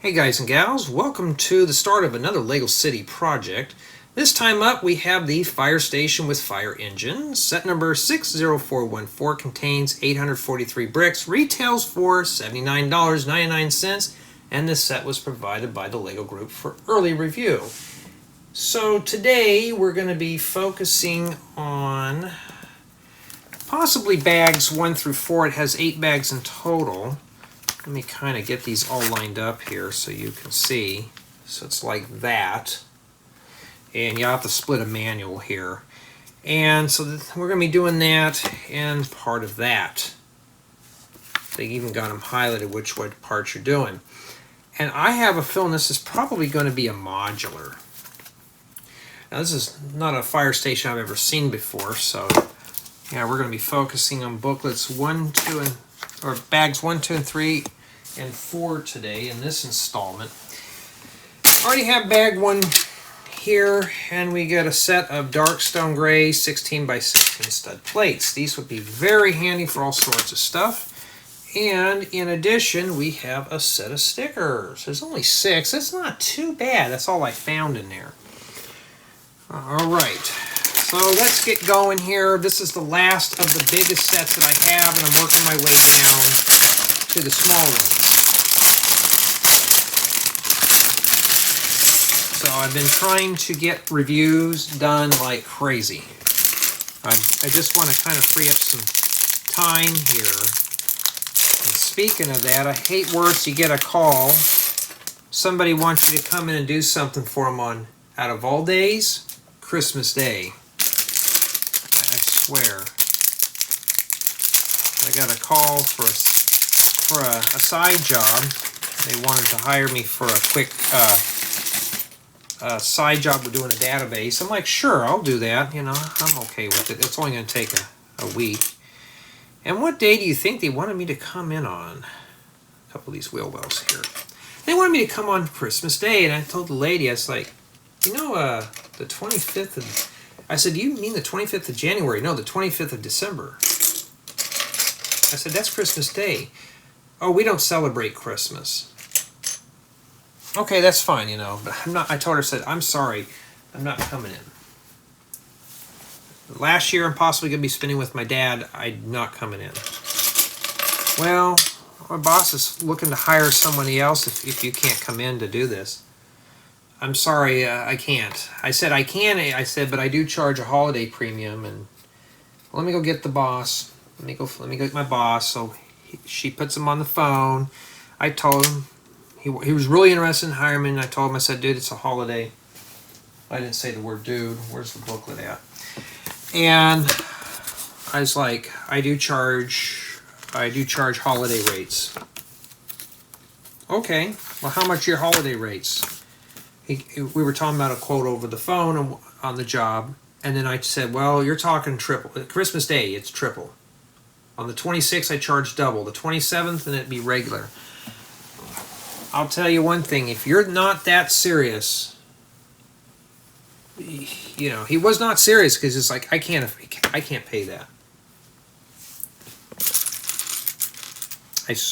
Hey guys and gals, welcome to the start of another LEGO City project. This time up we have the fire station with fire engine. Set number 60414 contains 843 bricks, retails for $79.99, and this set was provided by the LEGO Group for early review. So today we're going to be focusing on possibly bags 1 through 4. It has 8 bags in total. Let me kind of get these all lined up here so you can see. So it's like that. And you have to split a manual here. And so we're going to be doing that and part of that. They even got them highlighted which part you're doing. And I have a feeling this is probably going to be a modular. Now this is not a fire station I've ever seen before, so yeah, we're going to be focusing on booklets 1, 2, or bags 1, 2, and 3, and 4 today in this installment. Already have bag 1 here, and we get a set of dark stone gray 16 by 16 stud plates. These would be very handy for all sorts of stuff. And in addition, we have a set of stickers. There's only 6. That's not too bad. That's all I found in there. All right. So let's get going here. This is the last of the biggest sets that I have, and I'm working my way down to the small ones. So I've been trying to get reviews done like crazy. I just want to kind of free up some time here. And speaking of that, I hate worse. You get a call. Somebody wants you to come in and do something for them on, out of all days, Christmas Day. I swear. I got a call for a side job. They wanted to hire me for a quick side job with doing a database. I'm like, sure, I'll do that. You know, I'm okay with it. It's only going to take a week. And what day do you think they wanted me to come in on? A couple of these wheelbells here. They wanted me to come on Christmas Day, and I told the lady, I was like, you know, the 25th of... I said, do you mean the 25th of January? No, the 25th of December. I said, that's Christmas Day. Oh, we don't celebrate Christmas. Okay, that's fine, you know, but I'm not, I told her, I said, I'm sorry, I'm not coming in. Last year, I'm possibly going to be spending with my dad. I'm not coming in. Well, my boss is looking to hire somebody else if you can't come in to do this. I'm sorry, I can't. I said I can. I said, but I do charge a holiday premium, and let me go get the boss. Let me go get my boss. So she puts him on the phone. I told him he was really interested in hiring me. And I told him, I said, dude, it's a holiday. I didn't say the word dude. Where's the booklet at? And I was like, I do charge holiday rates. Okay, well, how much are your holiday rates? We were talking about a quote over the phone on the job, and then I said, well, you're talking triple. Christmas Day, it's triple. On the 26th, I charge double. The 27th, and it'd be regular. I'll tell you one thing. If you're not that serious, you know, he was not serious because it's like, I can't pay that.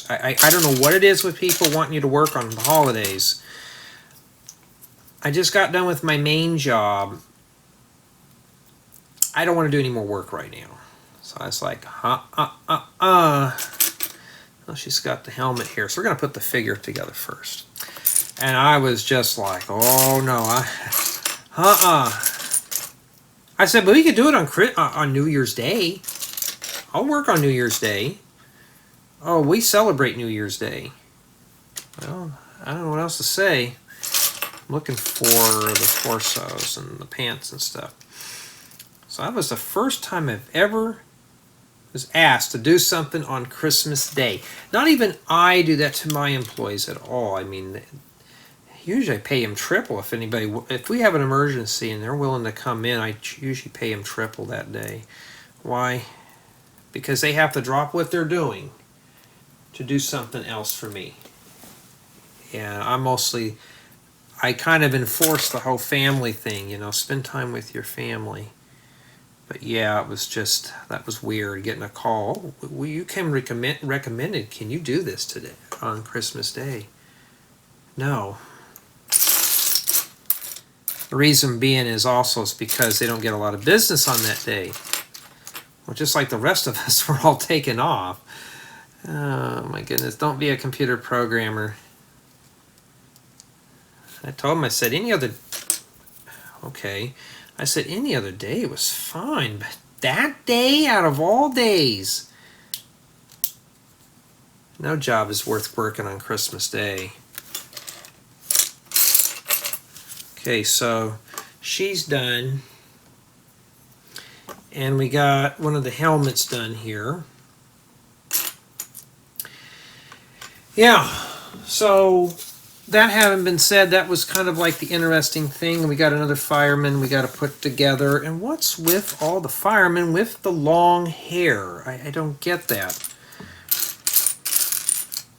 I don't know what it is with people wanting you to work on the holidays. I just got done with my main job. I don't want to do any more work right now. So I was like, Well, she's got the helmet here. So we're going to put the figure together first. And I was just like, oh no. I said, but we could do it on New Year's Day. I'll work on New Year's Day. Oh, we celebrate New Year's Day. Well, I don't know what else to say. I'm looking for the torsos and the pants and stuff. So that was the first time I've ever was asked to do something on Christmas Day. Not even I do that to my employees at all. I mean, usually I pay them triple if we have an emergency and they're willing to come in. I usually pay them triple that day. Why? Because they have to drop what they're doing to do something else for me. Yeah, I kind of enforce the whole family thing, you know, spend time with your family. But yeah, it was just, that was weird, getting a call. Well, you came recommended, can you do this today on Christmas Day? No. The reason being is also because they don't get a lot of business on that day. Well, just like the rest of us, we're all taken off. Oh my goodness, don't be a computer programmer. I told him, I said any other, okay, I said any other day was fine, but that day out of all days, no job is worth working on Christmas Day. Okay, so she's done, and we got one of the helmets done here. Yeah, so that having been said, that was kind of like the interesting thing. We got another fireman we got to put together. And what's with all the firemen with the long hair? I don't get that.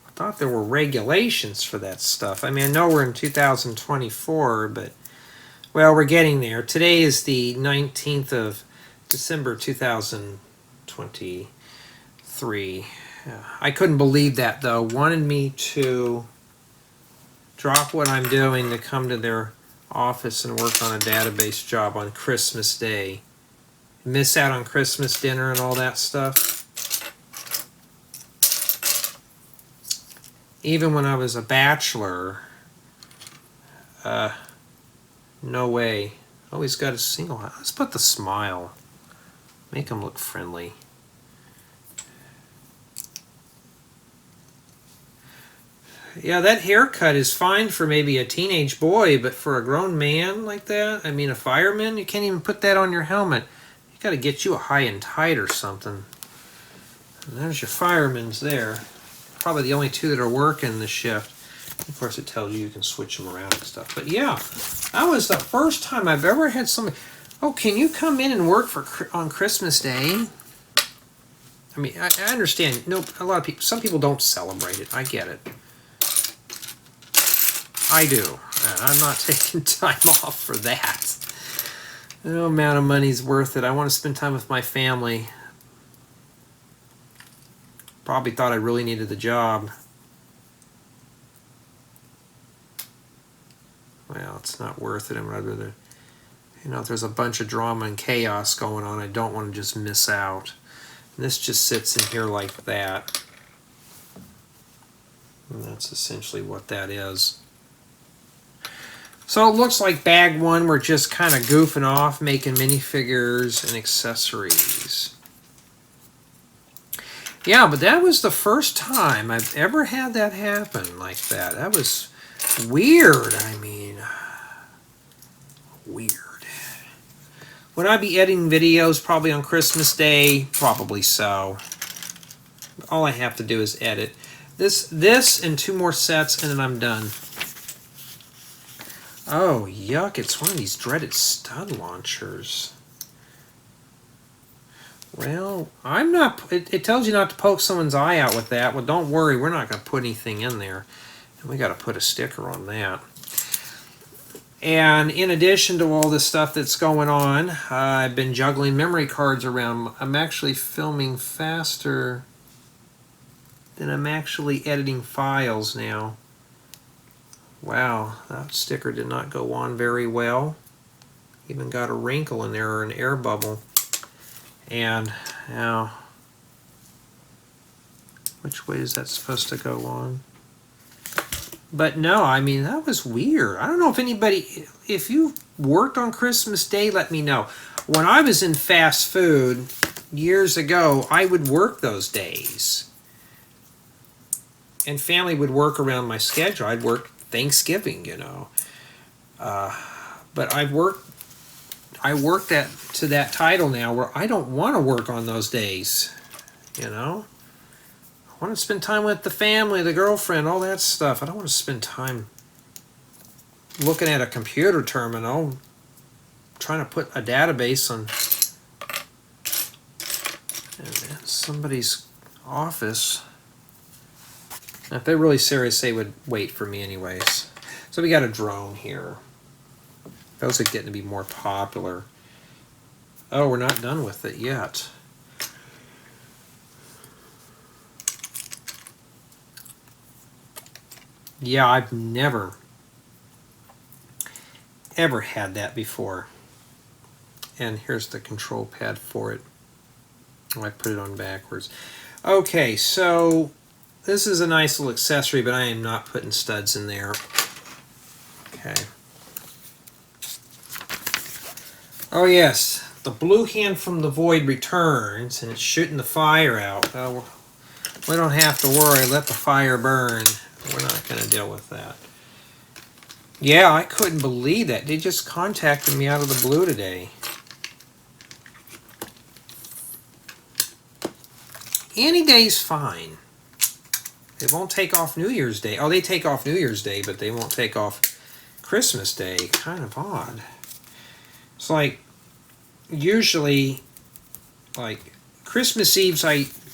I thought there were regulations for that stuff. I mean, I know we're in 2024, but, well, we're getting there. Today is the 19th of December 2023. I couldn't believe that, though. Wanted me to drop what I'm doing to come to their office and work on a database job on Christmas Day. Miss out on Christmas dinner and all that stuff. Even when I was a bachelor, no way. Oh, he's got a single. Let's put the smile. Make him look friendly. Yeah, that haircut is fine for maybe a teenage boy, but for a grown man like that, I mean a fireman, you can't even put that on your helmet. You got to get you a high and tight or something. And there's your firemen's there. Probably the only two that are working the shift. Of course, it tells you can switch them around and stuff. But yeah, that was the first time I've ever had somebody, oh, can you come in and work on Christmas Day? I mean, I understand. No, a lot of people, some people don't celebrate it. I get it. I do. I'm not taking time off for that. No amount of money's worth it. I want to spend time with my family. Probably thought I really needed the job. Well, it's not worth it. I'd rather, you know, if there's a bunch of drama and chaos going on, I don't want to just miss out. And this just sits in here like that. And that's essentially what that is. So it looks like bag one, we're just kind of goofing off, making minifigures and accessories. Yeah, but that was the first time I've ever had that happen like that. That was weird. I mean, weird. Would I be editing videos probably on Christmas Day? Probably so. All I have to do is edit. This and two more sets and then I'm done. Oh, yuck, it's one of these dreaded stud launchers. Well, I'm not, it tells you not to poke someone's eye out with that. Well, don't worry, we're not going to put anything in there. And we got to put a sticker on that. And in addition to all this stuff that's going on, I've been juggling memory cards around. I'm actually filming faster than I'm actually editing files now. Wow, that sticker did not go on very well. Even got a wrinkle in there or an air bubble. And now, which way is that supposed to go on? But no, I mean, that was weird. I don't know if anybody, if you worked on Christmas Day, let me know. When I was in fast food years ago, I would work those days. And family would work around my schedule. I'd work Thanksgiving, you know. But I worked that to that title now where I don't want to work on those days, you know. I want to spend time with the family, the girlfriend, all that stuff. I don't want to spend time looking at a computer terminal trying to put a database on somebody's office. Now, if they're really serious, they would wait for me anyways. So we got a drone here. Those are getting to be more popular. Oh, we're not done with it yet. Yeah, I've never, ever had that before. And here's the control pad for it. Oh, I put it on backwards. Okay, so this is a nice little accessory, but I am not putting studs in there. Okay. Oh yes, the blue hand from the void returns, and it's shooting the fire out. Well, we don't have to worry. Let the fire burn. We're not going to deal with that. Yeah, I couldn't believe that. They just contacted me out of the blue today. Any day's fine. They won't take off New Year's Day. Oh, they take off New Year's Day, but they won't take off Christmas Day. Kind of odd. It's like, usually, like, Christmas Eve's,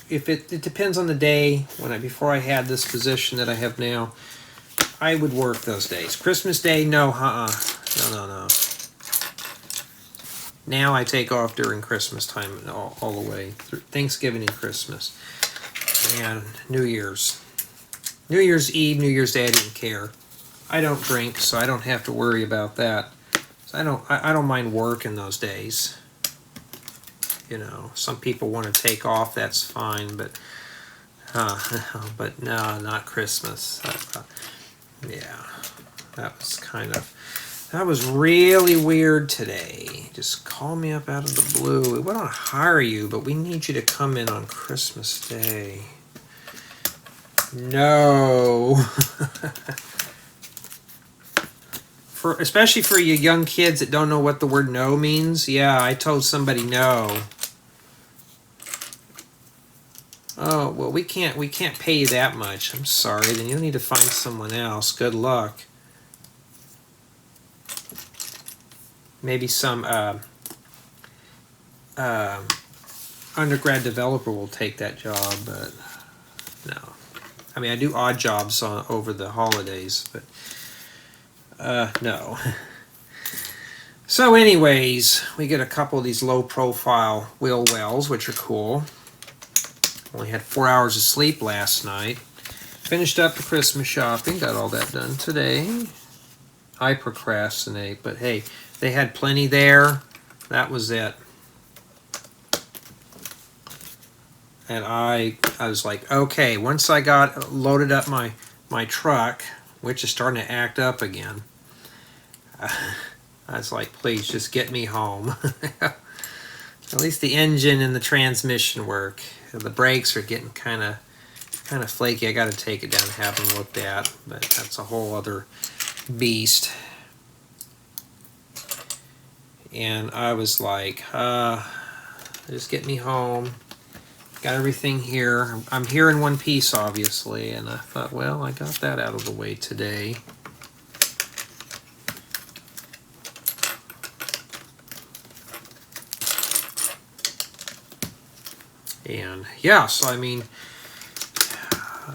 if it depends on the day, before I had this position that I have now, I would work those days. Christmas Day, no, no. Now I take off during Christmas time all the way through Thanksgiving and Christmas and New Year's. New Year's Eve, New Year's Day, I didn't care. I don't drink, so I don't have to worry about that. So I don't mind working those days. You know, some people want to take off, that's fine, but no, not Christmas. Yeah, that was really weird today. Just call me up out of the blue. We want to hire you, but we need you to come in on Christmas Day. No. Especially for you young kids that don't know what the word no means. Yeah, I told somebody no. Oh, well, we can't pay you that much. I'm sorry. Then you'll need to find someone else. Good luck. Maybe some undergrad developer will take that job, but no. I mean, I do odd jobs over the holidays, but no. So anyways, we get a couple of these low-profile wheel wells, which are cool. Only had 4 hours of sleep last night. Finished up the Christmas shopping, got all that done today. I procrastinate, but hey, they had plenty there. That was it. And I was like, okay, once I got loaded up my truck, which is starting to act up again, I was like, please just get me home. At least the engine and the transmission work. The brakes are getting kind of flaky. I got to take it down and have them looked at, but that's a whole other beast. And I was like, just get me home. Got everything here. I'm here in one piece, obviously, and I thought, well, I got that out of the way today. And yeah, so I mean,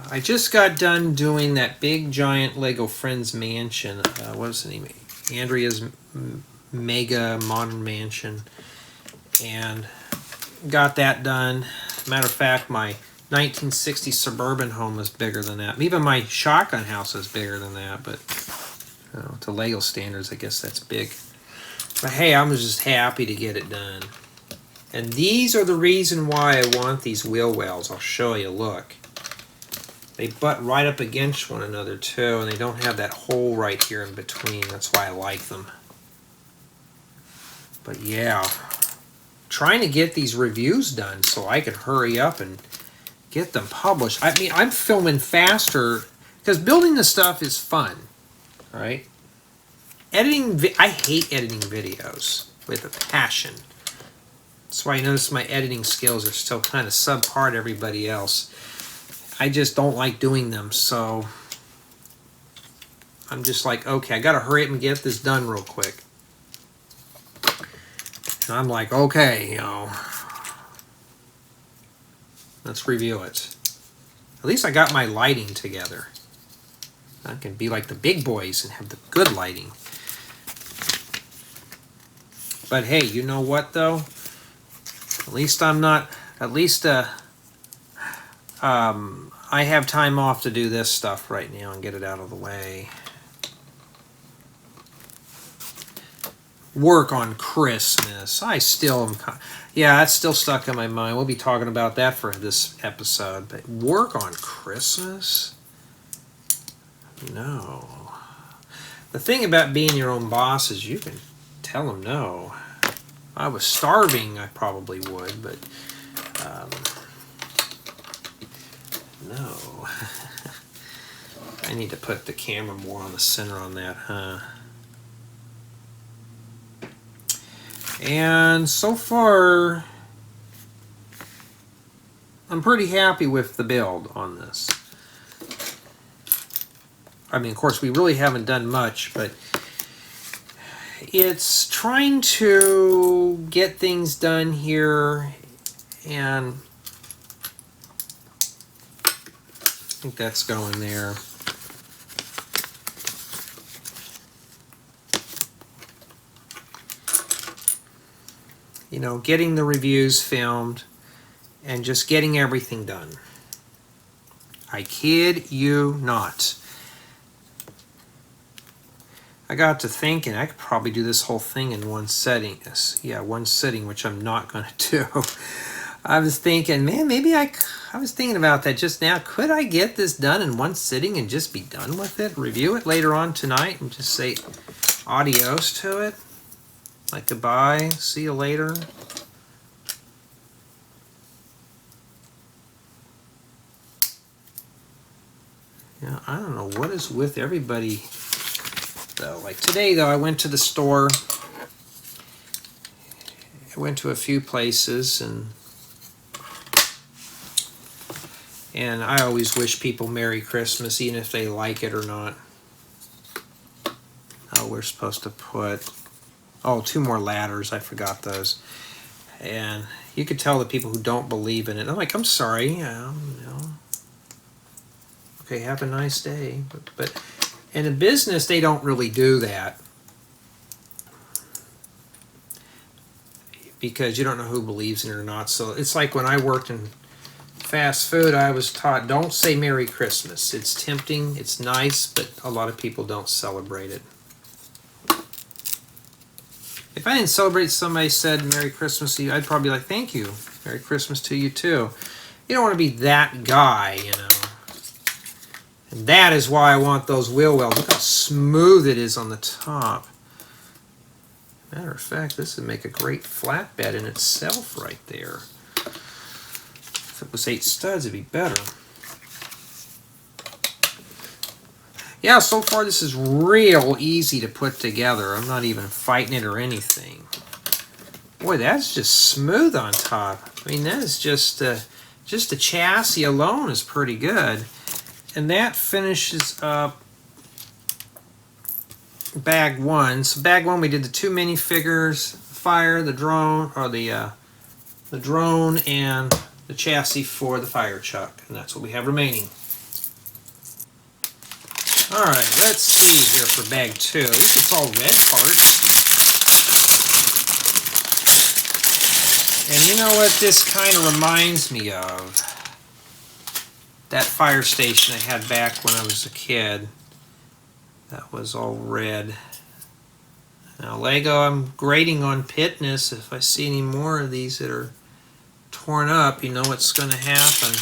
I just got done doing that big giant Lego Friends mansion. What is the name? Andrea's Mega Modern Mansion. And got that done. Matter of fact, my 1960 suburban home is bigger than that. Even my shotgun house is bigger than that, but you know, to Lego standards, I guess that's big. But hey, I'm just happy to get it done. And these are the reason why I want these wheel wells. I'll show you, look. They butt right up against one another too, and they don't have that hole right here in between. That's why I like them. But yeah, trying to get these reviews done so I can hurry up and get them published. I mean, I'm filming faster because building this stuff is fun, right? I hate editing videos with a passion. That's why I notice my editing skills are still kind of subpar to everybody else. I just don't like doing them, so I'm just like, okay, I gotta hurry up and get this done real quick. And I'm like, okay, you know, let's review it. At least I got my lighting together. I can be like the big boys and have the good lighting. But hey, you know what though? At least I'm not, at least I have time off to do this stuff right now and get it out of the way. Work on Christmas. I still am... Yeah, that's still stuck in my mind. We'll be talking about that for this episode. But work on Christmas? No. The thing about being your own boss is you can tell them no. If I was starving, I probably would, but no. I need to put the camera more on the center on that, huh? And so far, I'm pretty happy with the build on this. I mean, of course, we really haven't done much, but it's trying to get things done here, and I think that's going there. You know, getting the reviews filmed and just getting everything done. I kid you not. I got to thinking I could probably do this whole thing in one setting. Yeah, one sitting, which I'm not going to do. I was thinking, man, maybe I was thinking about that just now. Could I get this done in one sitting and just be done with it? Review it later on tonight and just say adios to it? Like goodbye, see you later. Yeah, I don't know what is with everybody though. Like today though, I went to the store. I went to a few places and I always wish people Merry Christmas, even if they like it or not. Oh, we're supposed to put... Oh, 2 more ladders. I forgot those. And you could tell the people who don't believe in it. I'm like, I'm sorry. You know. Okay, have a nice day. But in a business, they don't really do that. Because you don't know who believes in it or not. So it's like when I worked in fast food, I was taught, don't say Merry Christmas. It's tempting, it's nice, but a lot of people don't celebrate it. If I didn't celebrate, somebody said Merry Christmas to you, I'd probably be like, thank you. Merry Christmas to you too. You don't want to be that guy, you know. And that is why I want those wheel wells. Look how smooth it is on the top. Matter of fact, this would make a great flatbed in itself right there. If it was 8 studs, it'd be better. Yeah, so far this is real easy to put together. I'm not even fighting it or anything. Boy, that's just smooth on top. I mean, that is just the chassis alone is pretty good. And that finishes up bag 1. So bag 1, we did the 2 minifigures, the drone, or the drone and the chassis for the fire truck. And that's what we have remaining. Alright, let's see here for bag 2. At least it's all red parts. And you know what this kind of reminds me of? That fire station I had back when I was a kid. That was all red. Now Lego, I'm grading on pitness. If I see any more of these that are torn up, you know what's going to happen.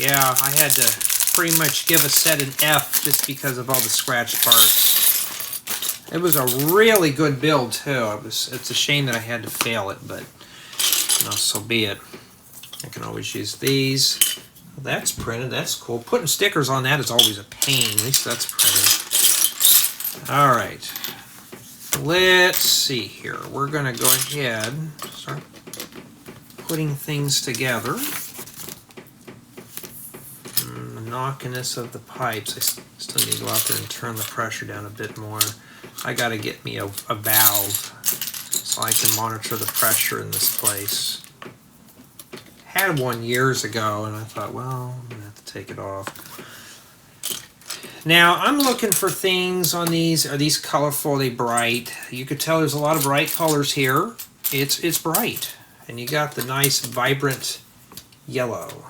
Yeah, I had to pretty much give a set an F just because of all the scratch parts. It was a really good build too. It's a shame that I had to fail it, but you know, so be it. I can always use these. That's printed. That's cool. Putting stickers on that is always a pain. At least that's printed. All right. Let's see here. We're going to go ahead and start putting things together. The knockiness of the pipes. I still need to go out there and turn the pressure down a bit more. I got to get me a valve so I can monitor the pressure in this place. Had one years ago and I thought, well, I'm going to have to take it off. Now, I'm looking for things on these. Are these colorful? Are they bright? You could tell there's a lot of bright colors here. It's bright. and you got the nice vibrant yellow.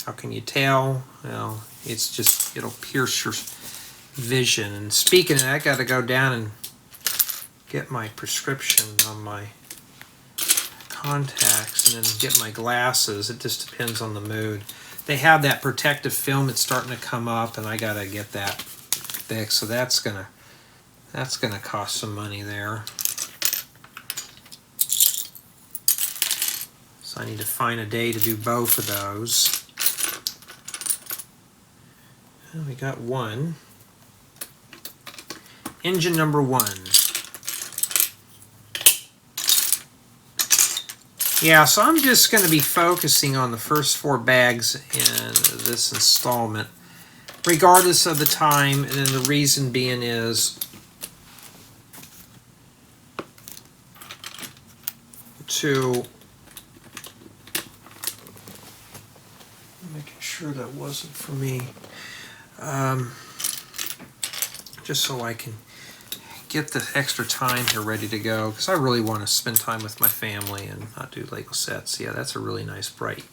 How can you tell? Well, it's just, it'll pierce your vision. And speaking of that, I got to go down and get my prescription on my contacts and then get my glasses. It just depends on the mood. They have that protective film that's starting to come up, and I got to get that fixed. So that's gonna cost some money there. So I need to find a day to do both of those. And we got one. Engine number 1. Yeah, so I'm just going to be focusing on the first 4 bags in this installment, regardless of the time, and then the reason being is to making sure that wasn't for me, just so I can get the extra time here ready to go, because I really want to spend time with my family and not do Lego sets. Yeah, that's a really nice bright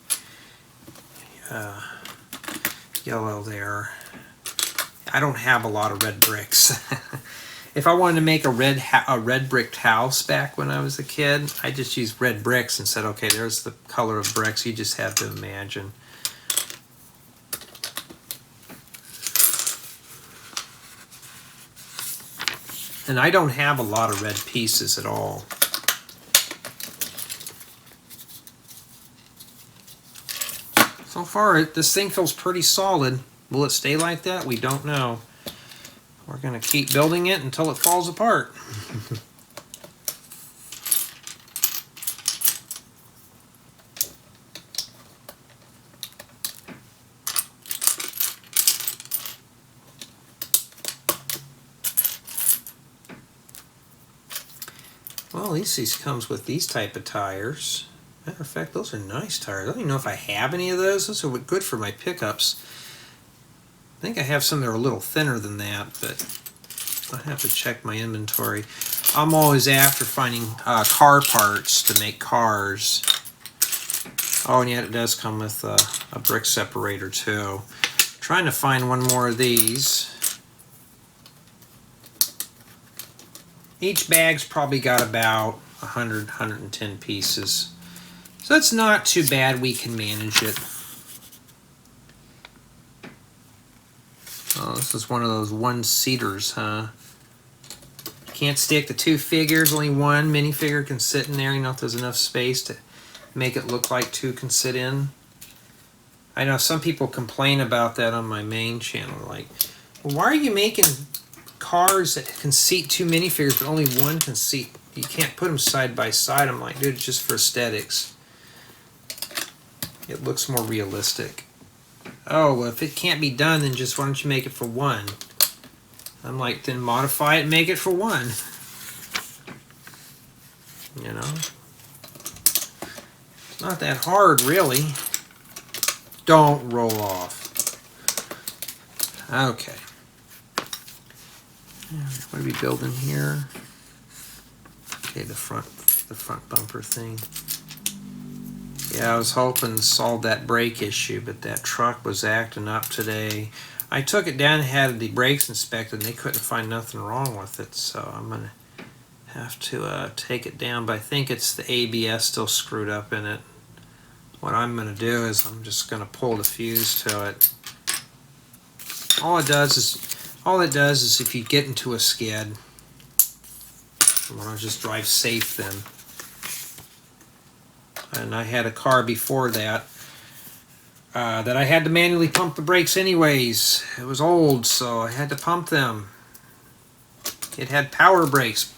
yellow there. I don't have a lot of red bricks. If I wanted to make a red bricked house back when I was a kid, I just used red bricks and said, okay, there's the color of bricks. You just have to imagine. And I don't have a lot of red pieces at all. So far, this thing feels pretty solid. Will it stay like that? We don't know. We're going to keep building it until it falls apart. Well, at least these comes with these type of tires. Matter of fact, those are nice tires. I don't even know if I have any of those. Those are good for my pickups. I think I have some that are a little thinner than that, but I have to check my inventory. I'm always after finding car parts to make cars. Oh, and yet it does come with a brick separator too. Trying to find one more of these. Each bag's probably got about 100, 110 pieces. So it's not too bad, we can manage it. Oh, this is one of those one-seaters, huh? Can't stick the 2 figures, only one minifigure can sit in there. You know, if there's enough space to make it look like 2 can sit in. I know some people complain about that on my main channel, like, well, why are you making cars that can seat 2 minifigures but only one can seat? You can't put them side by side. I'm like, dude, it's just for aesthetics. It looks more realistic. Oh, well, if it can't be done, then just why don't you make it for 1? I'm like, then modify it and make it for 1. You know? It's not that hard, really. Don't roll off. Okay. What are we building here? Okay, the front bumper thing. Yeah, I was hoping to solve that brake issue, but that truck was acting up today. I took it down and had the brakes inspected, and they couldn't find nothing wrong with it, so I'm going to have to take it down, but I think it's the ABS still screwed up in it. What I'm going to do is I'm just going to pull the fuse to it. All it does is if you get into a skid, you want to just drive safe then. And I had a car before that that I had to manually pump the brakes anyways. It was old, so I had to pump them. It had power brakes,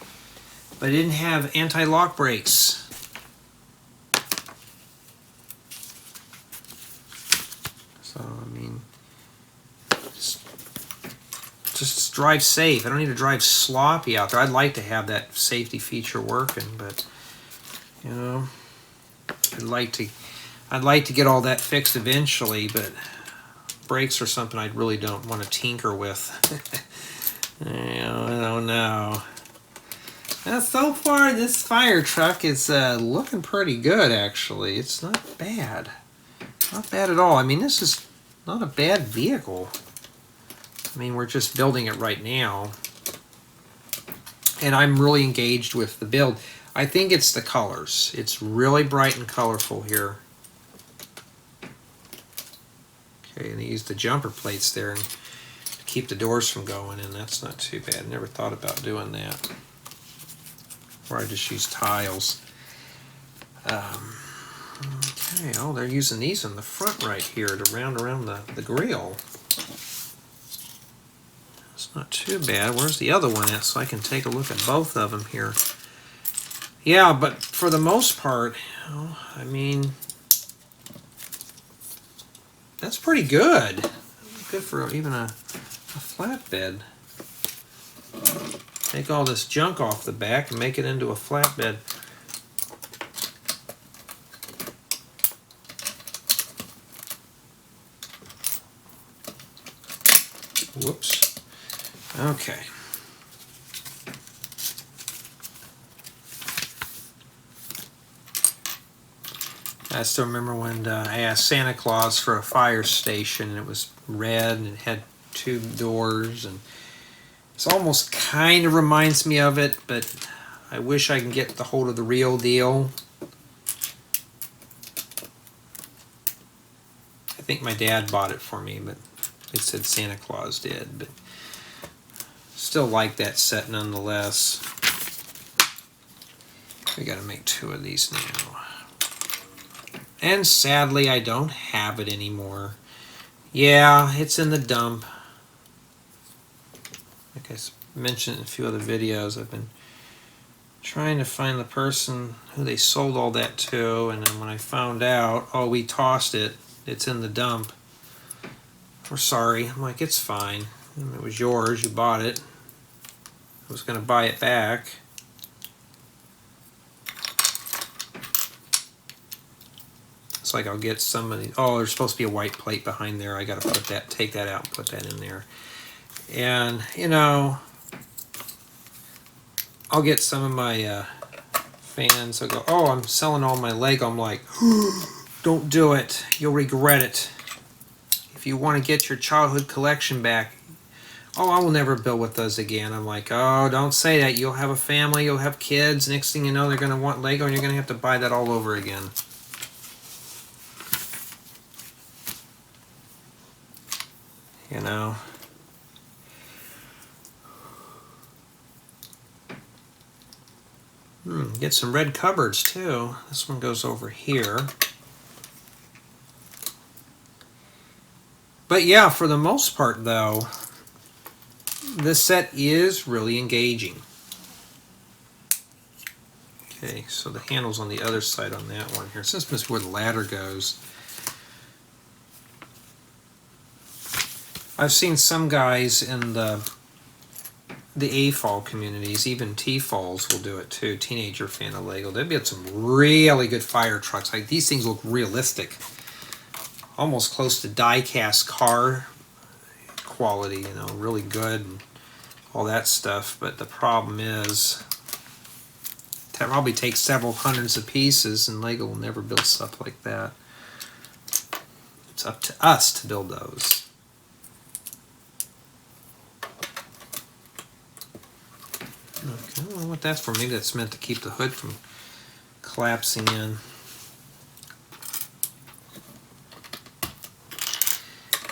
but it didn't have anti-lock brakes. So, I mean, just drive safe. I don't need to drive sloppy out there. I'd like to have that safety feature working, but, you know, I'd like to get all that fixed eventually, but brakes are something I really don't want to tinker with. I don't know. Now, so far, this fire truck is looking pretty good, actually. It's not bad. Not bad at all. I mean, this is not a bad vehicle. I mean, we're just building it right now. And I'm really engaged with the build. I think it's the colors. It's really bright and colorful here. Okay, and they use the jumper plates there and keep the doors from going in. That's not too bad. I never thought about doing that. Or I just use tiles. Okay, oh, they're using these in the front right here to round around the grill. It's not too bad. Where's the other one at so I can take a look at both of them here? Yeah, but for the most part, oh, I mean, that's pretty good. Good for even a flatbed. Take all this junk off the back and make it into a flatbed. Whoops. Okay. I still remember when I asked Santa Claus for a fire station, and it was red and it had 2 doors, and it's almost kind of reminds me of it, but I wish I can get the hold of the real deal. I think my dad bought it for me, but it said Santa Claus did, but still like that set nonetheless. We gotta make 2 of these now. And sadly, I don't have it anymore. Yeah, it's in the dump. Like I mentioned in a few other videos, I've been trying to find the person who they sold all that to, and then when I found out, oh, we tossed it, it's in the dump. We're sorry. I'm like, it's fine. It was yours, you bought it. I was going to buy it back. It's like I'll get somebody, oh, there's supposed to be a white plate behind there. I got to put that, take that out and put that in there. And, you know, I'll get some of my fans who'll go, oh, I'm selling all my Lego. I'm like, don't do it. You'll regret it. If you want to get your childhood collection back, oh, I will never build with those again. I'm like, oh, don't say that. You'll have a family, you'll have kids. Next thing you know, they're going to want Lego, and you're going to have to buy that all over again. You know. Get some red cupboards too. This one goes over here. But yeah, for the most part though, this set is really engaging. Okay, so the handle's on the other side on that one here. This is where the ladder goes. I've seen some guys in the AFOL communities, even T-Falls will do it too. Teenager fan of Lego. They've got some really good fire trucks. Like these things look realistic, almost close to die-cast car quality. You know, really good and all that stuff. But the problem is, that probably takes several hundreds of pieces, and Lego will never build stuff like that. It's up to us to build those. Okay, I don't know what that's for. Maybe that's meant to keep the hood from collapsing in.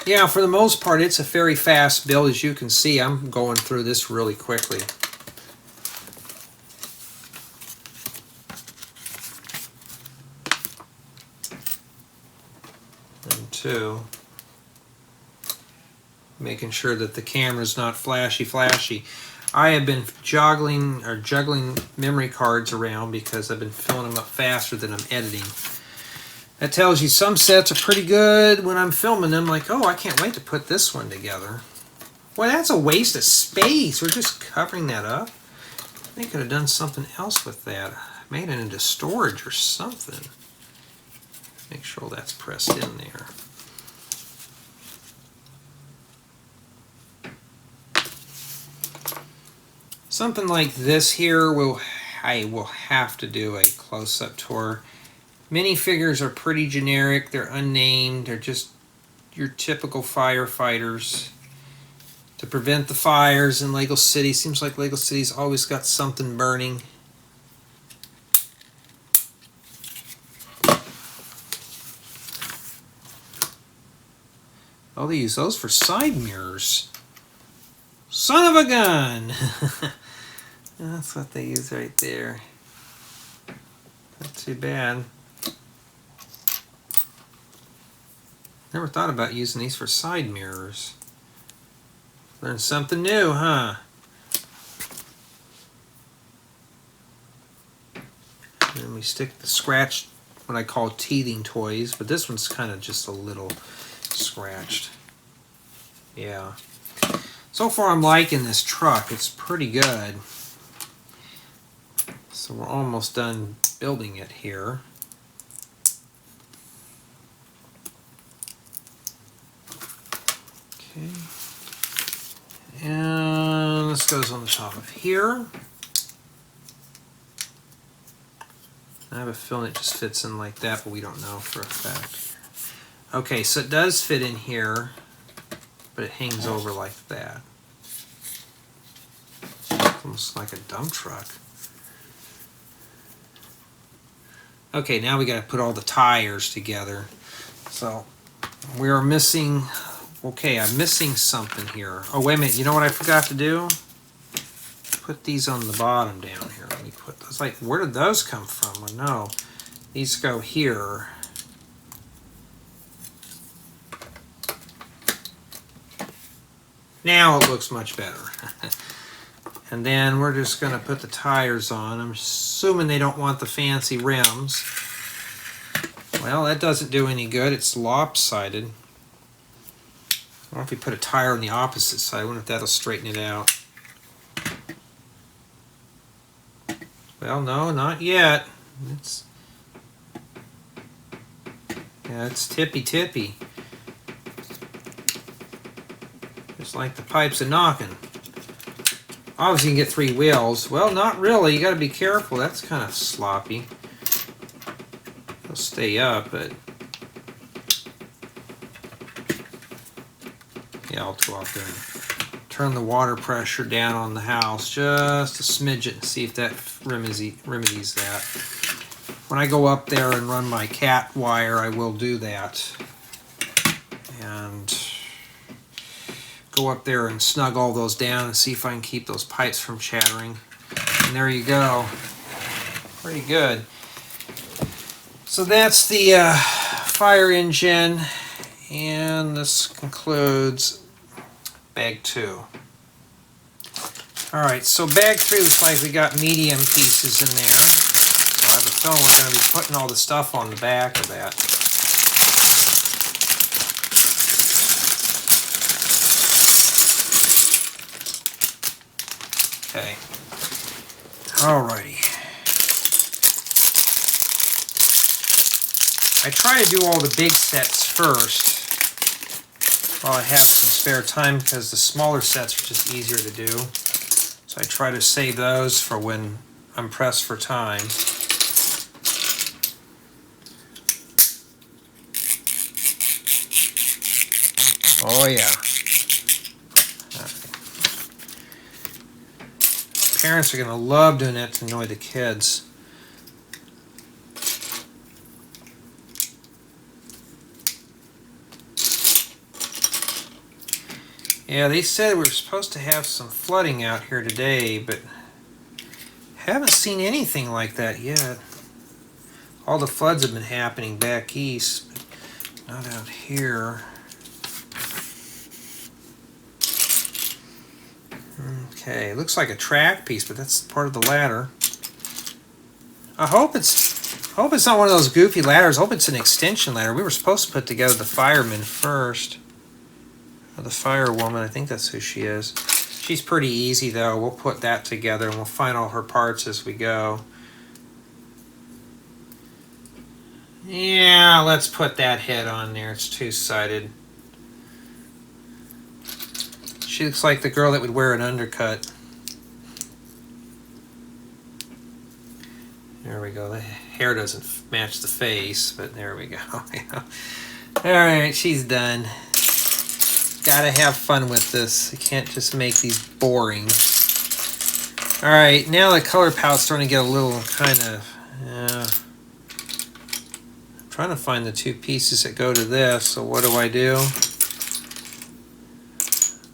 Yeah, for the most part, it's a very fast build. As you can see, I'm going through this really quickly. And 2, making sure that the camera's not flashy. I have been juggling memory cards around because I've been filling them up faster than I'm editing. That tells you some sets are pretty good when I'm filming them. Like, oh, I can't wait to put this one together. Well, that's a waste of space. We're just covering that up. They could have done something else with that. Made it into storage or something. Make sure that's pressed in there. Something like this here, I will have to do a close-up tour. Minifigures are pretty generic. They're unnamed. They're just your typical firefighters to prevent the fires in Lego City. Seems like Lego City's always got something burning. Oh, they use those for side mirrors. Son of a gun! That's what they use right there. Not too bad. Never thought about using these for side mirrors. Learn something new, huh? And then we stick the scratch, what I call teething toys, but this one's kind of just a little scratched. Yeah. So far I'm liking this truck. It's pretty good. So we're almost done building it here. Okay. And this goes on the top of here. I have a feeling it just fits in like that, but we don't know for a fact. Okay, so it does fit in here, but it hangs over like that. It's almost like a dump truck. Okay, now we got to put all the tires together. So we are missing. Okay, I'm missing something here. Oh, wait a minute. You know what I forgot to do? Put these on the bottom down here. Let me put those. Like, where did those come from? Well, no, these go here. Now it looks much better. And then we're just going to put the tires on. I'm assuming they don't want the fancy rims. Well, that doesn't do any good. It's lopsided. I wonder if we put a tire on the opposite side. I wonder if that'll straighten it out. Well, no, not yet. It's tippy-tippy. Just like the pipes are knocking. Obviously you can get 3 wheels. Well, not really. You got to be careful. That's kind of sloppy. It'll stay up, but yeah, I'll go out there and turn the water pressure down on the house just a smidgen and see if that remedies that. When I go up there and run my cat wire, I will do that. And go up there and snug all those down and see if I can keep those pipes from chattering. And there you go. Pretty good. So that's the fire engine, and this concludes bag 2. Alright, so bag 3 looks like we got medium pieces in there. So I have a feeling we're going to be putting all the stuff on the back of that. Okay. Alrighty. I try to do all the big sets first while I have some spare time, because the smaller sets are just easier to do. So I try to save those for when I'm pressed for time. Oh yeah. Parents are going to love doing that to annoy the kids. Yeah, they said we were supposed to have some flooding out here today, but haven't seen anything like that yet. All the floods have been happening back east, but not out here. Okay, it looks like a track piece, but that's part of the ladder. I hope it's not one of those goofy ladders. I hope it's an extension ladder. We were supposed to put together the firemen first. Or the firewoman, I think that's who she is. She's pretty easy though. We'll put that together and we'll find all her parts as we go. Yeah, let's put that head on there. It's two-sided. She looks like the girl that would wear an undercut. There we go. The hair doesn't match the face, but there we go. Alright, she's done. Gotta have fun with this. You can't just make these boring. Alright, now the color palette's starting to get a little kind of... I'm trying to find the two pieces that go to this, so what do?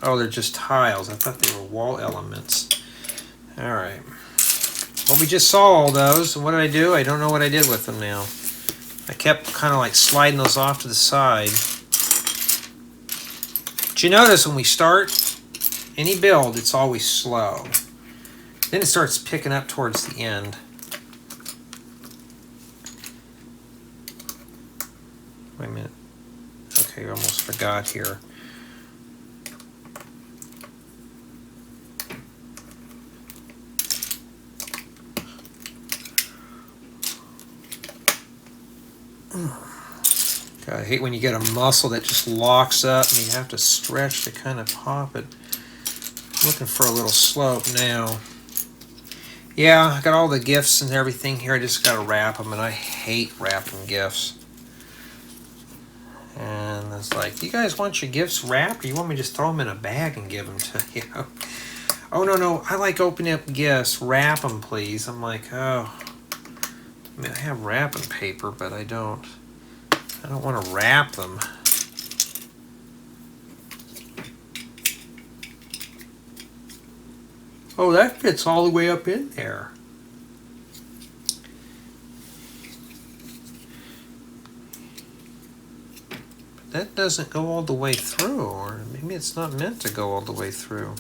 Oh, they're just tiles. I thought they were wall elements. Alright. Well, we just saw all those, and what do? I don't know what I did with them now. I kept kind of like sliding those off to the side. But you notice when we start any build, it's always slow. Then it starts picking up towards the end. Wait a minute. Okay, I almost forgot here. God, I hate when you get a muscle that just locks up and you have to stretch to kind of pop it. Looking for a little slope now. Yeah, I got all the GIFs and everything here. I just got to wrap them, and I hate wrapping GIFs. And it's like, you guys want your GIFs wrapped, or you want me to just throw them in a bag and give them to you? Oh, no, I like opening up GIFs. Wrap them, please. I'm like, oh. I mean, I have wrapping paper, but I don't want to wrap them. Oh, that fits all the way up in there. But that doesn't go all the way through, or maybe it's not meant to go all the way through.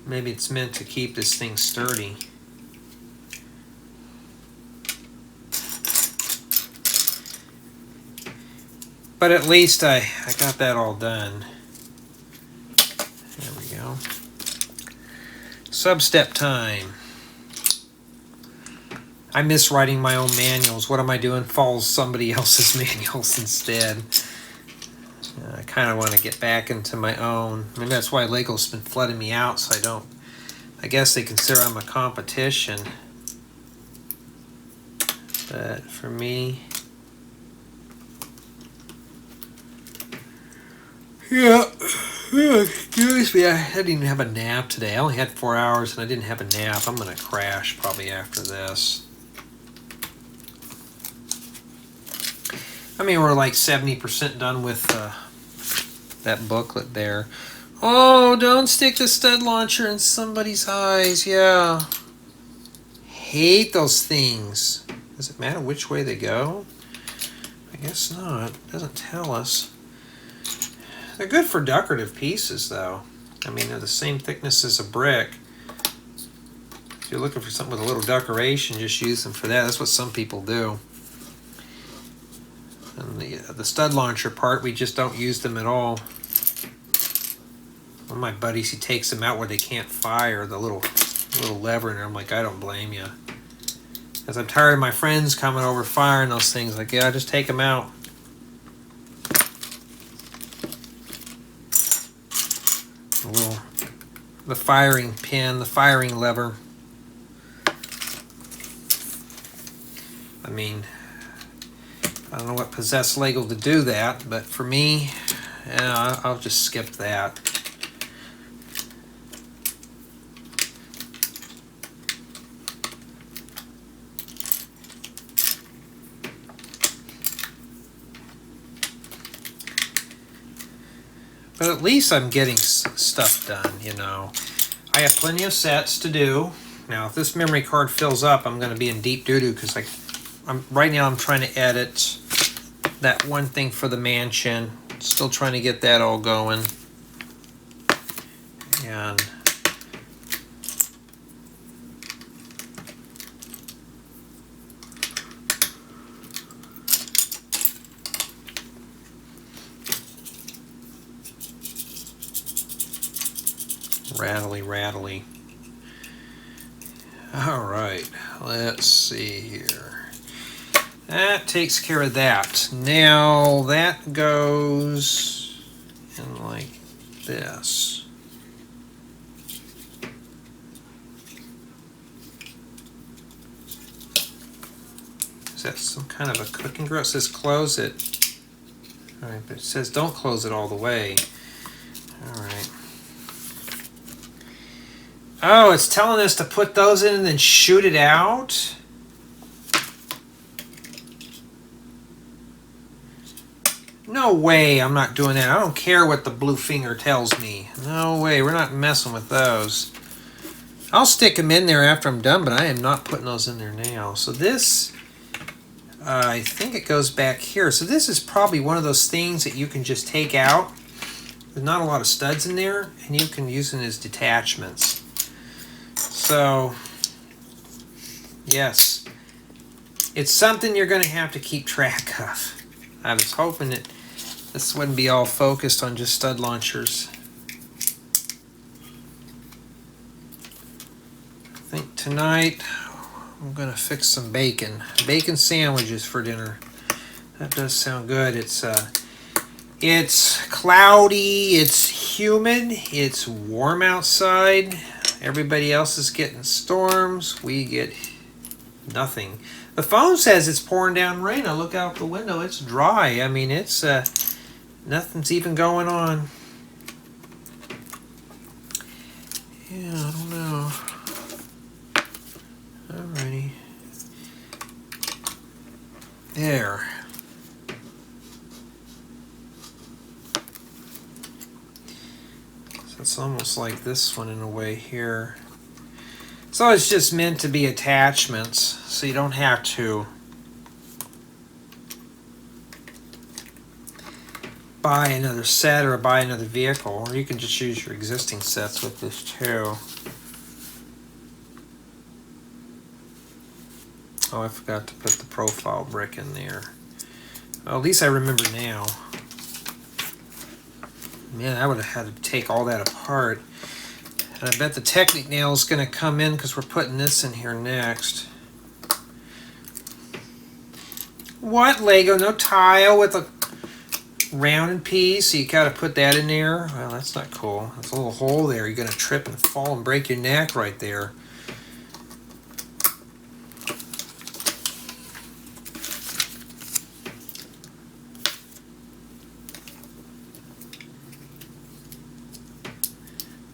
Maybe it's meant to keep this thing sturdy. But at least I got that all done. There we go. Sub-step time. I miss writing my own manuals. What am I doing? Follow somebody else's manuals instead. I kind of want to get back into my own. Maybe that's why Lego's been flooding me out, so I guess they consider I'm a competition. But for me, yeah, excuse me, I didn't even have a nap today. I only had 4 hours and I didn't have a nap. I'm going to crash probably after this. I mean, we're like 70% done with that booklet there. Oh, don't stick the stud launcher in somebody's eyes. Yeah. Hate those things. Does it matter which way they go? I guess not. It doesn't tell us. They're good for decorative pieces, though. I mean, they're the same thickness as a brick. If you're looking for something with a little decoration, just use them for that. That's what some people do. And the stud launcher part, we just don't use them at all. One of my buddies, he takes them out where they can't fire, the little lever in there. I'm like, I don't blame you. Because I'm tired of my friends coming over firing those things. Like, yeah, just take them out. The firing pin, the firing lever. I mean, I don't know what possessed Lego to do that, but for me, yeah, I'll just skip that. But at least I'm getting stuff done, you know. I have plenty of sets to do. Now, if this memory card fills up, I'm going to be in deep doo-doo because right now I'm trying to edit that one thing for the mansion. Still trying to get that all going. And rattly. All right, let's see here. That takes care of that. Now that goes in like this. Is that some kind of a cooking grill? It says close it. All right, but it says don't close it all the way. All right. Oh, it's telling us to put those in and then shoot it out? No way I'm not doing that. I don't care what the blue finger tells me. No way, we're not messing with those. I'll stick them in there after I'm done, but I am not putting those in there now. So this, I think it goes back here. So this is probably one of those things that you can just take out. There's not a lot of studs in there, and you can use them as detachments. So, yes, it's something you're going to have to keep track of. I was hoping that this wouldn't be all focused on just stud launchers. I think tonight I'm going to fix some bacon sandwiches for dinner. That does sound good. It's cloudy, it's humid, it's warm outside. Everybody else is getting storms. We get nothing. The phone says it's pouring down rain. I look out the window, it's dry. I mean, it's nothing's even going on. Yeah, I don't know. Alrighty. There. So it's almost like this one in a way here. So it's just meant to be attachments, so you don't have to buy another set or buy another vehicle, or you can just use your existing sets with this too. Oh, I forgot to put the profile brick in there. Well, at least I remember now. Man, I would have had to take all that apart. And I bet the Technic nail is going to come in because we're putting this in here next. What, Lego? No tile with a rounded piece? So you got to put that in there? Well, that's not cool. There's a little hole there. You're going to trip and fall and break your neck right there.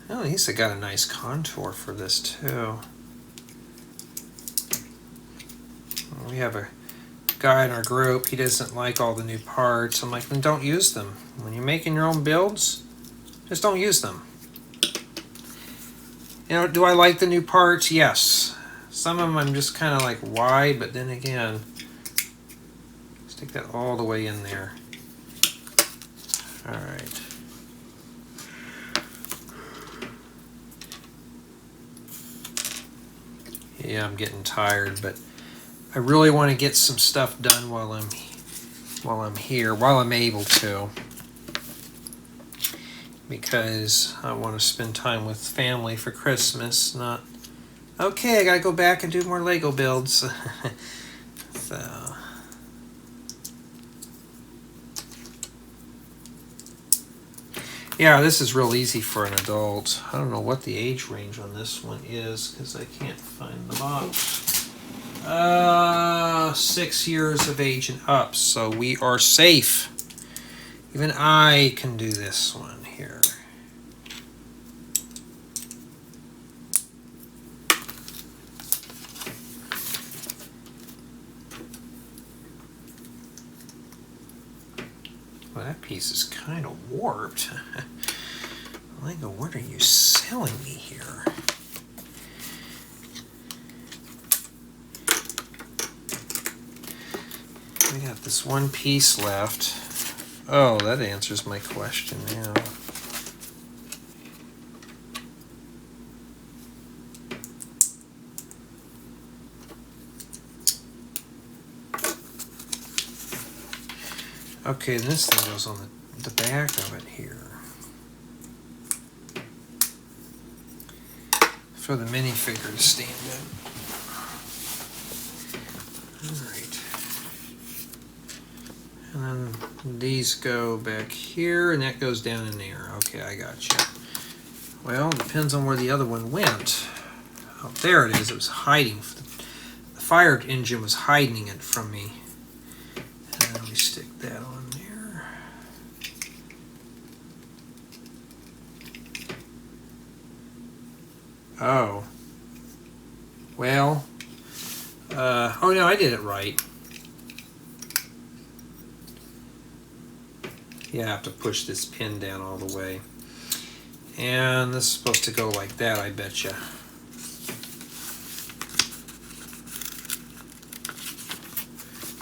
Well, at least I got a nice contour for this too. We have a guy in our group, he doesn't like all the new parts. I'm like, then don't use them. When you're making your own builds, just don't use them. You know, do I like the new parts? Yes. Some of them I'm just kind of like, why? But then again, stick that all the way in there. All right. Yeah, I'm getting tired, but I really want to get some stuff done while I'm here, while I'm able to, because I want to spend time with family for Christmas. Not okay. I gotta go back and do more Lego builds. So. Yeah, this is real easy for an adult. I don't know what the age range on this one is because I can't find the box. 6 years of age and up, so we are safe. Even I can do this one here. Well, that piece is kind of warped. Lego, what are you selling me here? We got this one piece left. Oh, that answers my question now. Okay, this thing goes on the back of it here. For the minifigure to stand in. Alright. And then these go back here, and that goes down in there. Okay, I got you. Well, depends on where the other one went. Oh, there it is. It was hiding. The fire engine was hiding it from me. Let me stick that on there. Oh. Well. Oh no, I did it right. Yeah, I have to push this pin down all the way. And this is supposed to go like that, I betcha.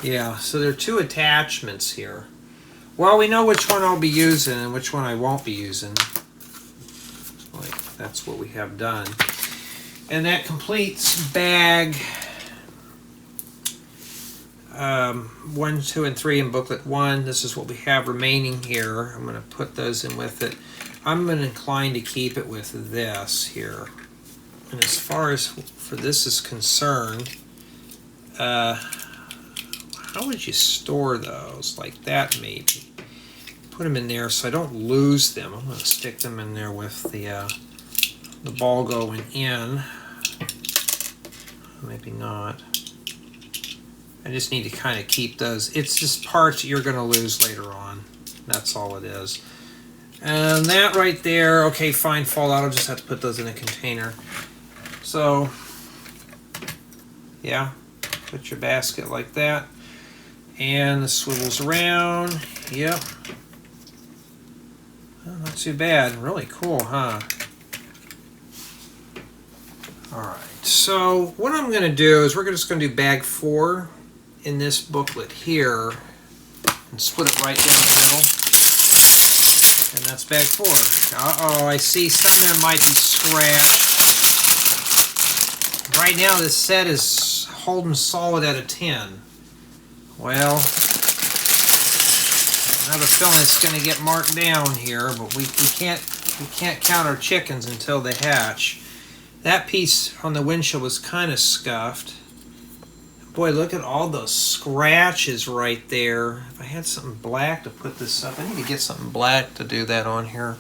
Yeah, so there are two attachments here. Well, we know which one I'll be using and which one I won't be using. Like, that's what we have done. And that completes bag 1, 2, and 3 in booklet 1. This is what we have remaining here. I'm going to put those in with it. I'm inclined to keep it with this here. And as far as for this is concerned, how would you store those? Like that maybe. Put them in there so I don't lose them. I'm going to stick them in there with the ball going in. Maybe not. I just need to kind of keep those. It's just parts you're going to lose later on. That's all it is. And that right there, okay, fine, fall out. I'll just have to put those in a container. So, yeah, put your basket like that. And the swivels around. Yep. Oh, not too bad. Really cool, huh? Alright, so what I'm going to do is we're just going to do bag 4 in this booklet here and split it right down the middle. And that's bag 4. Uh-oh, I see some of them might be scratched. Right now this set is holding solid at a 10. Well, I have a feeling it's going to get marked down here, but we can't count our chickens until they hatch. That piece on the windshield was kind of scuffed. Boy, look at all those scratches right there. If I had something black to put this up, I need to get something black to do that on here.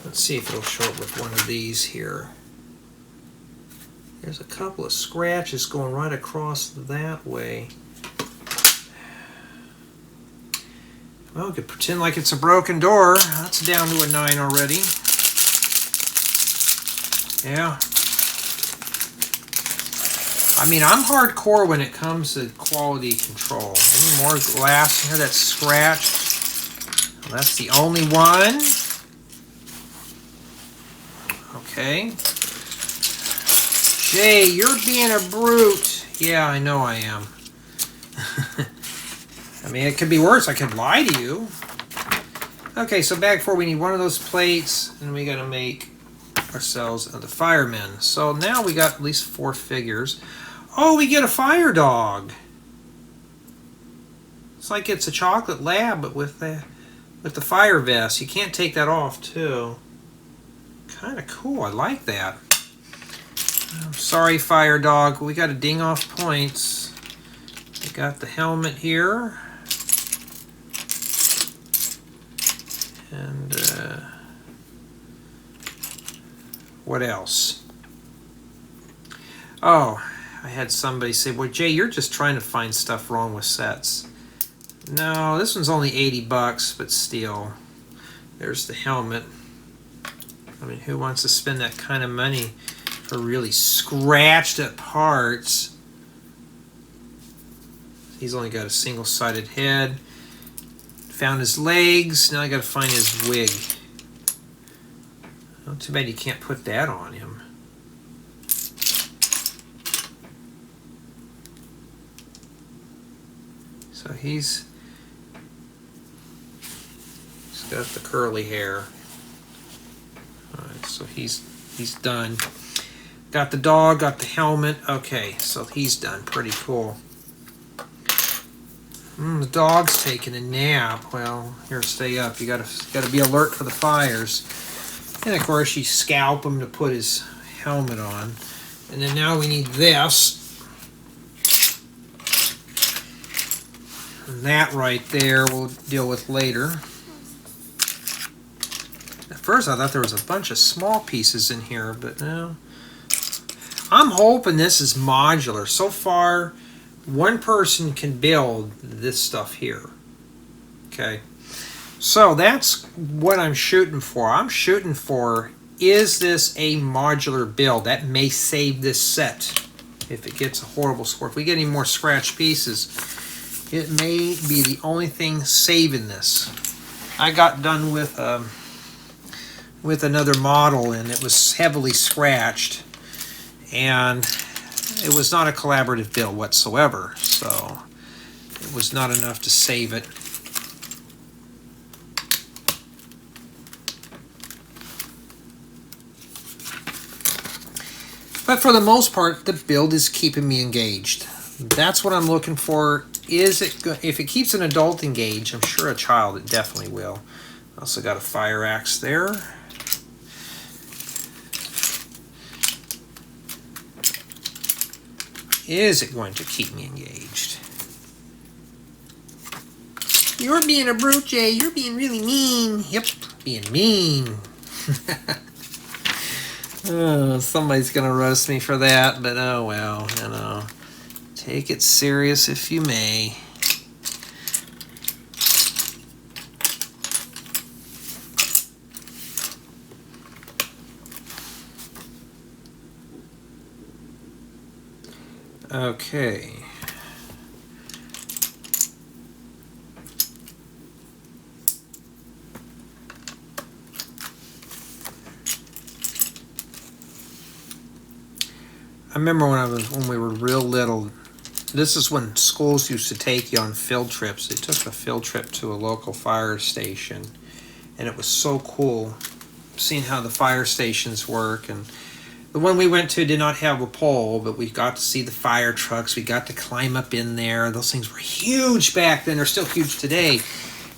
Let's see if it'll show up with one of these here. There's a couple of scratches going right across that way. Well, we could pretend like it's a broken door. That's down to a 9 already. Yeah. I mean, I'm hardcore when it comes to quality control. Any more glass here that's scratched? Well, that's the only one. Okay. Jay, you're being a brute. Yeah, I know I am. I mean, it could be worse. I could lie to you. Okay, so bag 4, we need one of those plates, and we got to make ourselves the firemen. So now we got at least 4 figures. Oh, we get a fire dog. It's like it's a chocolate lab, but with the fire vest. You can't take that off, too. Kind of cool. I like that. I'm sorry, fire dog. We got to ding off points. We got the helmet here. And what else? Oh, I had somebody say, well, Jay, you're just trying to find stuff wrong with sets. No, this one's only 80 bucks, but still. There's the helmet. I mean, who wants to spend that kind of money for really scratched up parts? He's only got a single-sided head. Found his legs. Now I got to find his wig. Oh, too bad you can't put that on him. So he's got the curly hair. Alright, so he's done. Got the dog, got the helmet. Okay, so he's done. Pretty cool. The dog's taking a nap. Well, here, stay up. You gotta be alert for the fires. And of course, you scalp him to put his helmet on. And then now we need this. And that right there we'll deal with later. At first I thought there was a bunch of small pieces in here, but no. I'm hoping this is modular. So far, one person can build this stuff here. Okay, so that's what I'm shooting for. I'm shooting for, is this a modular build? That may save this set if it gets a horrible score. If we get any more scratch pieces, it may be the only thing saving this. I got done with another model, and it was heavily scratched, and it was not a collaborative build whatsoever, so it was not enough to save it. But for the most part, the build is keeping me engaged. That's what I'm looking for. Is it good? If it keeps an adult engaged, I'm sure a child it definitely will. Also got a fire axe there. Is it going to keep me engaged? You're being a brute, Jay. You're being really mean. Yep, being mean. Oh, somebody's gonna roast me for that, but oh well, you know. Take it serious if you may. Okay. I remember when we were real little, this is when schools used to take you on field trips. They took a field trip to a local fire station, and it was so cool seeing how the fire stations work. And the one we went to did not have a pole, but we got to see the fire trucks. We got to climb up in there. Those things were huge back then. They're still huge today.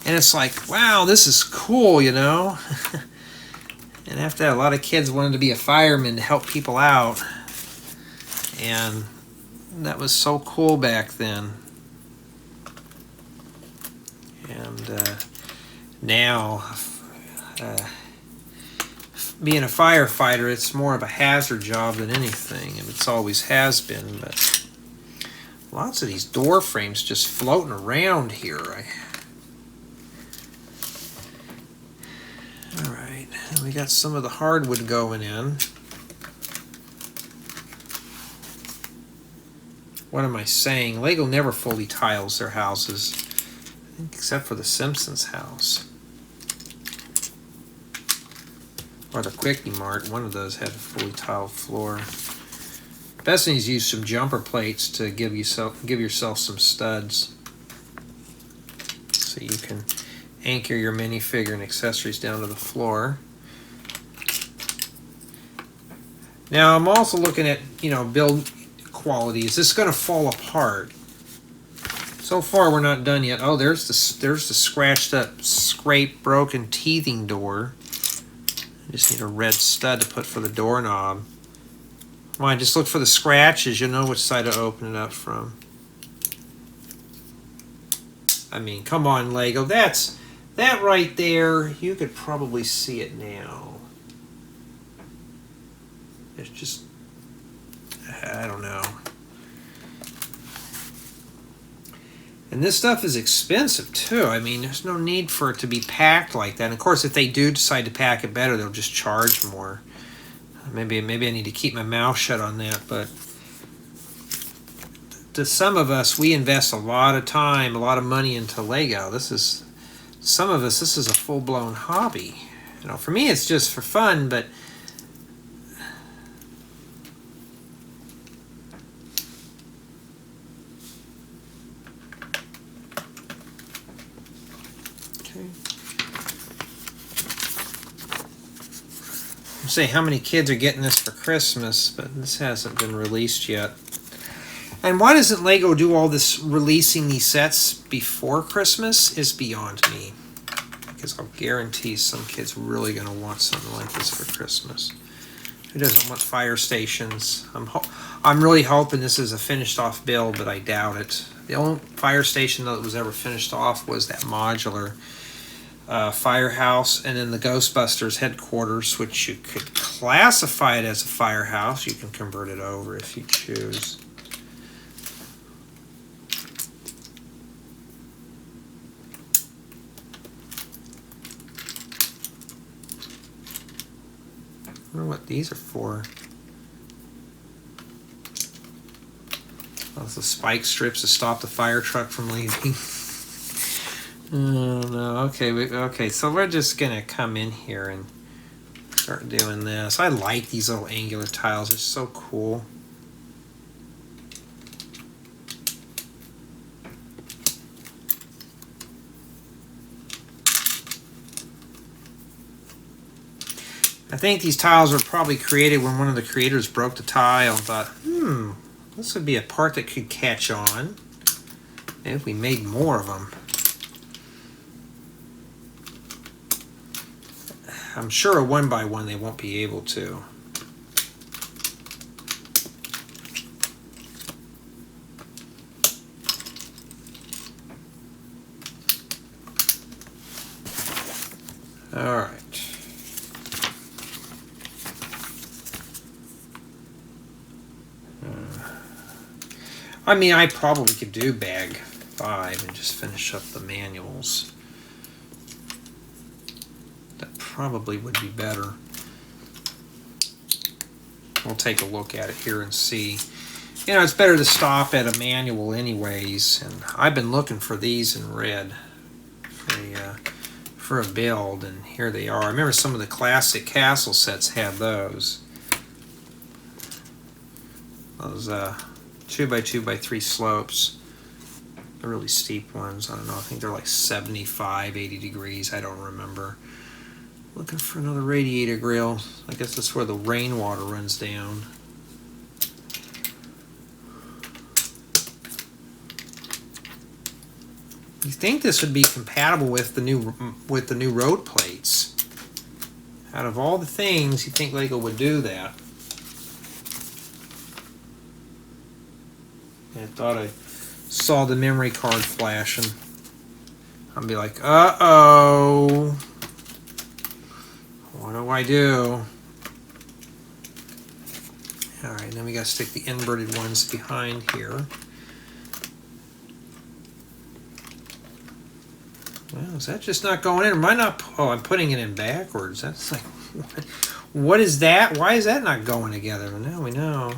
And it's like, wow, this is cool, you know? And after that, a lot of kids wanted to be a fireman to help people out. And that was so cool back then. And now, being a firefighter, it's more of a hazard job than anything, and it's always has been. But lots of these door frames just floating around here. All right, and we got some of the hardwood going in. What am I saying? Lego never fully tiles their houses, I think, except for the Simpsons house. Or the Quickie Mart, one of those had a fully tiled floor. Best thing is use some jumper plates to give yourself some studs, so you can anchor your minifigure and accessories down to the floor. Now I'm also looking at, build quality. Is this going to fall apart? So far we're not done yet. Oh, there's the scratched up, scraped, broken teething door. I just need a red stud to put for the doorknob. Come on, just look for the scratches. You'll know which side to open it up from. I mean, come on, Lego. That right there, you could probably see it now. It's just, I don't know. And this stuff is expensive too. I mean, there's no need for it to be packed like that. And of course, if they do decide to pack it better, they'll just charge more. Maybe I need to keep my mouth shut on that. But to some of us, we invest a lot of time, a lot of money into Lego. Some of us, this is a full-blown hobby. For me, it's just for fun, but say how many kids are getting this for Christmas, but this hasn't been released yet. And why doesn't Lego do all this releasing these sets before Christmas is beyond me. Because I'll guarantee some kid's really going to want something like this for Christmas. Who doesn't want fire stations? I'm really hoping this is a finished off build, but I doubt it. The only fire station that was ever finished off was that modular. firehouse, and then the Ghostbusters headquarters, which you could classify it as a firehouse. You can convert it over if you choose. I wonder what these are for. Those the spike strips to stop the fire truck from leaving. Oh no, okay, so we're just gonna come in here and start doing this. I like these little angular tiles, they're so cool. I think these tiles were probably created when one of the creators broke the tile and thought, this would be a part that could catch on if we made more of them. I'm sure one by one they won't be able to. All right. I mean, I probably could do bag 5 and just finish up the manuals. That probably would be better. We'll take a look at it here and see. You know, it's better to stop at a manual anyways, and I've been looking for these in red for a build, and here they are. I remember some of the classic castle sets had those. Those 2x2x3 slopes. The really steep ones. I don't know, I think they're like 75, 80 degrees. I don't remember. Looking for another radiator grill. I guess that's where the rainwater runs down. You think this would be compatible with the new road plates? Out of all the things, you think Lego would do that? I thought I saw the memory card flashing. I'd be like, uh-oh. What do I do? Alright, then we gotta stick the inverted ones behind here. Well, is that just not going in? Am I not? Oh, I'm putting it in backwards. That's like, what is that? Why is that not going together? Well, now we know.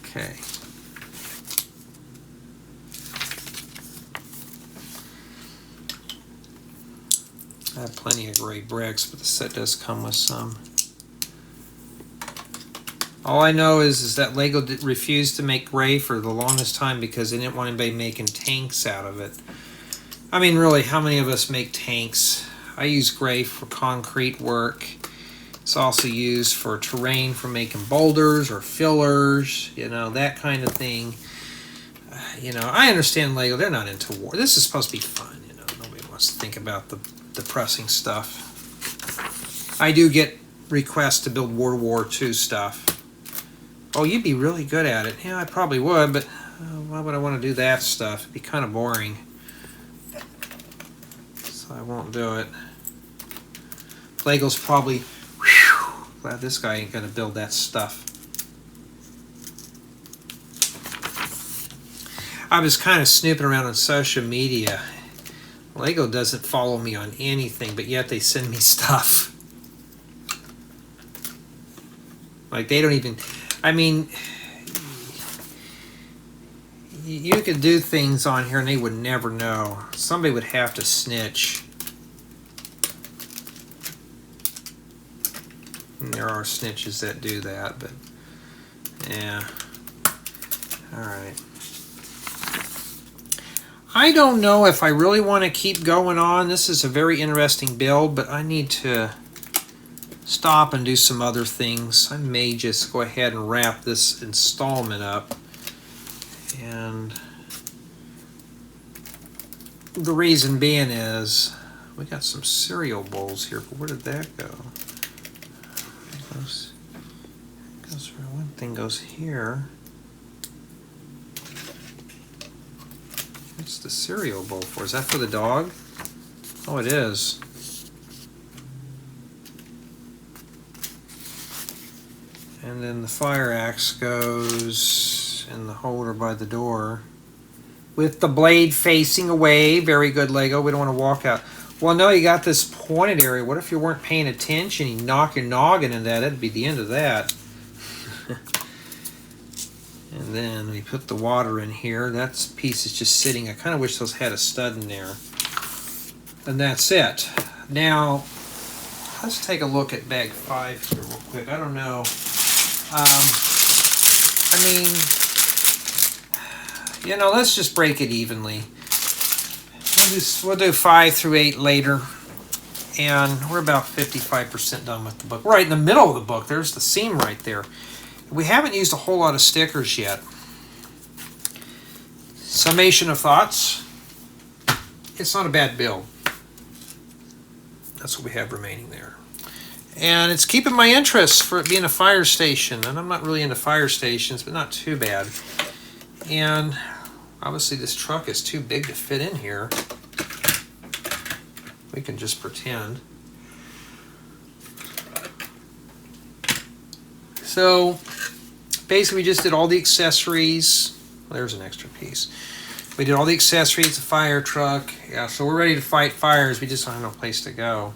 Okay. I have plenty of gray bricks, but the set does come with some. All I know is that Lego refused to make gray for the longest time because they didn't want anybody making tanks out of it. I mean, really, how many of us make tanks? I use gray for concrete work. It's also used for terrain, for making boulders or fillers, you know, that kind of thing. You know, I understand Lego, they're not into war. This is supposed to be fun, you know, nobody wants to think about the depressing stuff. I do get requests to build World War II stuff. Oh, you'd be really good at it. Yeah, I probably would, but why would I want to do that stuff? It'd be kind of boring. So I won't do it. Lego's probably, whew, glad this guy ain't going to build that stuff. I was kind of snooping around on social media. Lego doesn't follow me on anything, but yet they send me stuff. Like, they don't even... I mean, you could do things on here and they would never know. Somebody would have to snitch. And there are snitches that do that, but yeah. Alright. I don't know if I really want to keep going on. This is a very interesting build, but I need to stop and do some other things. I may just go ahead and wrap this installment up. And the reason being is we got some cereal bowls here, but where did that go? One thing goes here. What's the cereal bowl for? Is that for the dog? Oh, it is. And then the fire axe goes in the holder by the door with the blade facing away. Very good, Lego. We don't want to walk out. Well, no, you got this pointed area. What if you weren't paying attention? You knock your noggin in that. That'd be the end of that. And then we put the water in here. That piece is just sitting. I kind of wish those had a stud in there. And that's it. Now, let's take a look at bag 5 here real quick. I don't know. I mean, you know, let's just break it evenly. We'll do 5 through 8 later. And we're about 55% done with the book. We're right in the middle of the book. There's the seam right there. We haven't used a whole lot of stickers yet. Summation of Thoughts. It's not a bad build. That's what we have remaining there. And it's keeping my interest for it being a fire station. And I'm not really into fire stations, but not too bad. And obviously this truck is too big to fit in here. We can just pretend. So basically we just did all the accessories. There's an extra piece. We did all the accessories, the fire truck. Yeah, so we're ready to fight fires. We just don't have no place to go.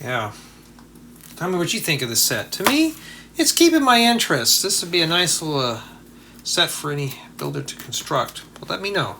Yeah. Tell me what you think of the set. To me, it's keeping my interest. This would be a nice little set for any builder to construct. But let me know.